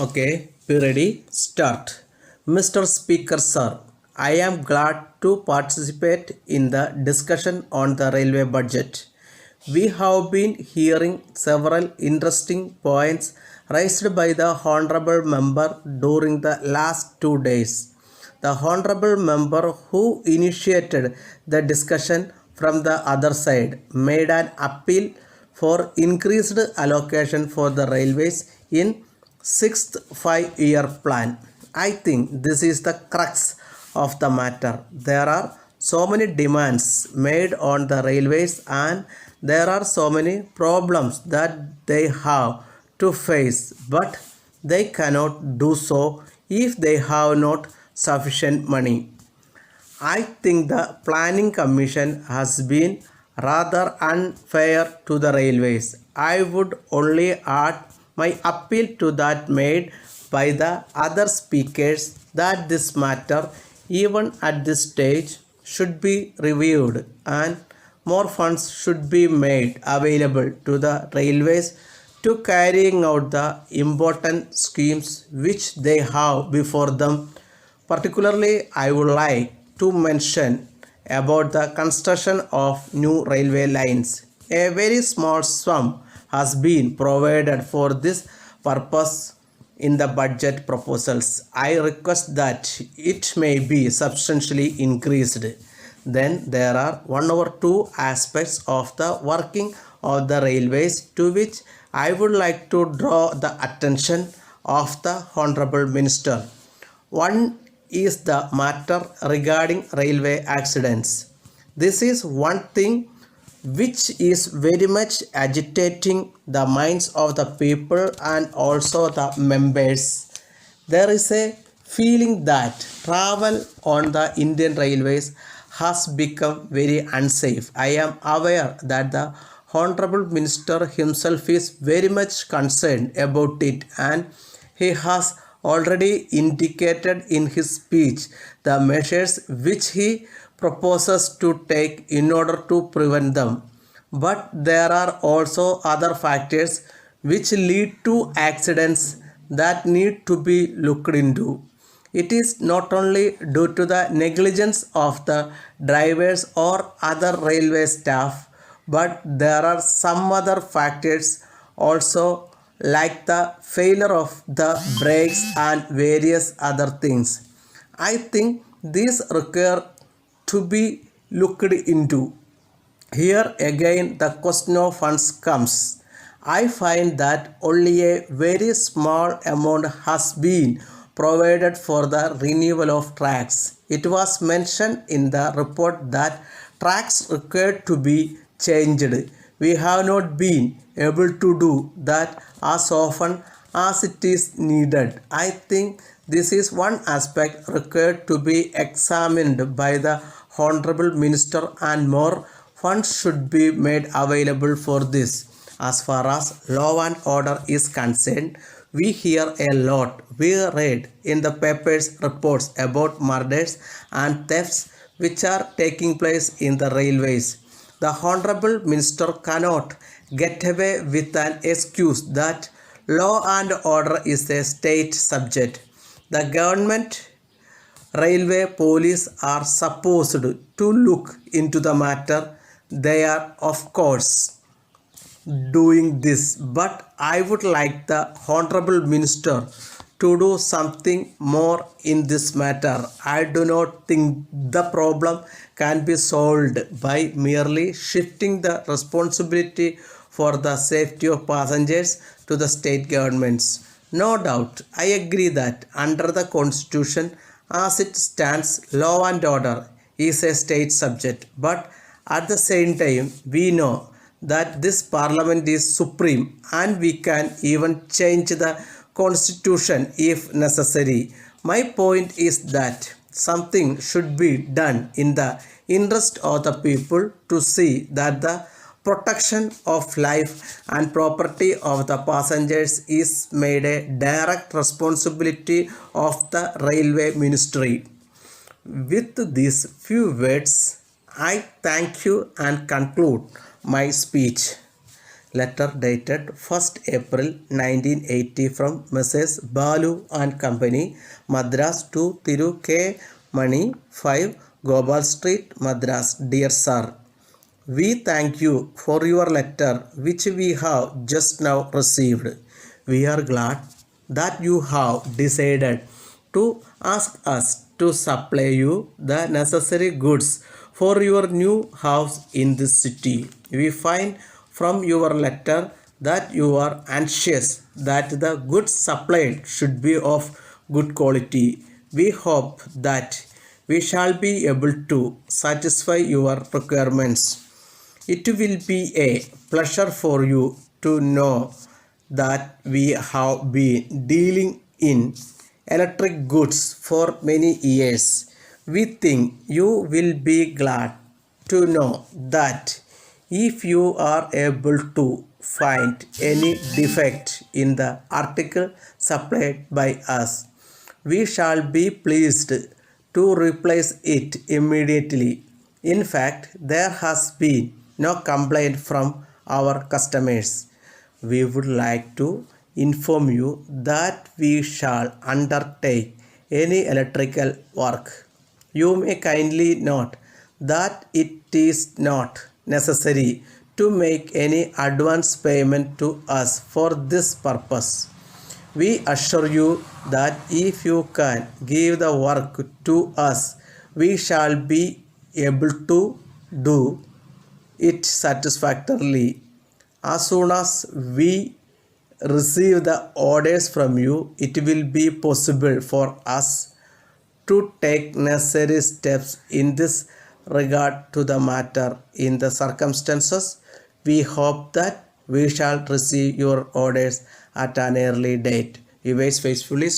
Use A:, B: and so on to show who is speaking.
A: Okay, be ready? Start. Mr. Speaker, sir, I am glad to participate in the discussion on the railway budget. We have been hearing several interesting points raised by the Honorable Member during the last 2 days. The Honorable Member who initiated the discussion from the other side made an appeal for increased allocation for the railways in sixth 5-year plan. I think this is the crux of the matter. There are so many demands made on the railways and there are so many problems that they have to face, but they cannot do so if they have not sufficient money. I think the Planning Commission has been rather unfair to the railways. I would only add my appeal to that made by the other speakers that this matter, even at this stage, should be reviewed and more funds should be made available to the railways to carrying out the important schemes which they have before them. Particularly, I would like to mention about the construction of new railway lines. A very small sum has been provided for this purpose in the budget proposals. I request that it may be substantially increased. Then there are one or two aspects of the working of the railways to which I would like to draw the attention of the Honorable Minister. One is the matter regarding railway accidents. This is one thing which is very much agitating the minds of the people and also the members. There is a feeling that travel on the Indian railways has become very unsafe. I am aware that the Honorable Minister himself is very much concerned about it and he has already indicated in his speech the measures which he proposes to take in order to prevent them. But there are also other factors which lead to accidents that need to be looked into. It is not only due to the negligence of the drivers or other railway staff, but there are some other factors also like the failure of the brakes and various other things. I think these require to be looked into. Here again the question of funds comes. I find that only a very small amount has been provided for the renewal of tracks. It was mentioned in the report that tracks required to be changed. We have not been able to do that as often as it is needed. I think this is one aspect required to be examined by the Honorable Minister and more funds should be made available for this. As far as law and order is concerned, we hear a lot. We read in the papers reports about murders and thefts which are taking place in the railways. The Honorable Minister cannot get away with an excuse that law and order is a state subject. The government railway police are supposed to look into the matter. They are, of course, doing this, but I would like the Honorable Minister to do something more in this matter. I do not think the problem can be solved by merely shifting the responsibility for the safety of passengers to the state governments. No doubt, I agree that under the Constitution, as it stands, law and order is a state subject, but at the same time, we know that this parliament is supreme and we can even change the constitution if necessary. My point is that something should be done in the interest of the people to see that the protection of life and property of the passengers is made a direct responsibility of the railway ministry. With these few words, I thank you and conclude my speech. Letter dated 1st April 1980 from Messrs. Balu and Company, Madras to Thiru K. Mani, 5 Gopal Street, Madras. Dear Sir, we thank you for your letter which we have just now received. We are glad that you have decided to ask us to supply you the necessary goods for your new house in this city. We find from your letter that you are anxious that the goods supplied should be of good quality. We hope that we shall be able to satisfy your requirements. It will be a pleasure for you to know that we have been dealing in electric goods for many years. We think you will be glad to know that if you are able to find any defect in the article supplied by us, we shall be pleased to replace it immediately. In fact, there has been no complaint from our customers. We would like to inform you that we shall undertake any electrical work. You may kindly note that it is not necessary to make any advance payment to us for this purpose. We assure you that if you can give the work to us, we shall be able to do it satisfactorily. As soon as we receive the orders from you, it will be possible for us to take necessary steps in this regard to the matter. In the circumstances, we hope that we shall receive your orders at an early date. Yours faithfully,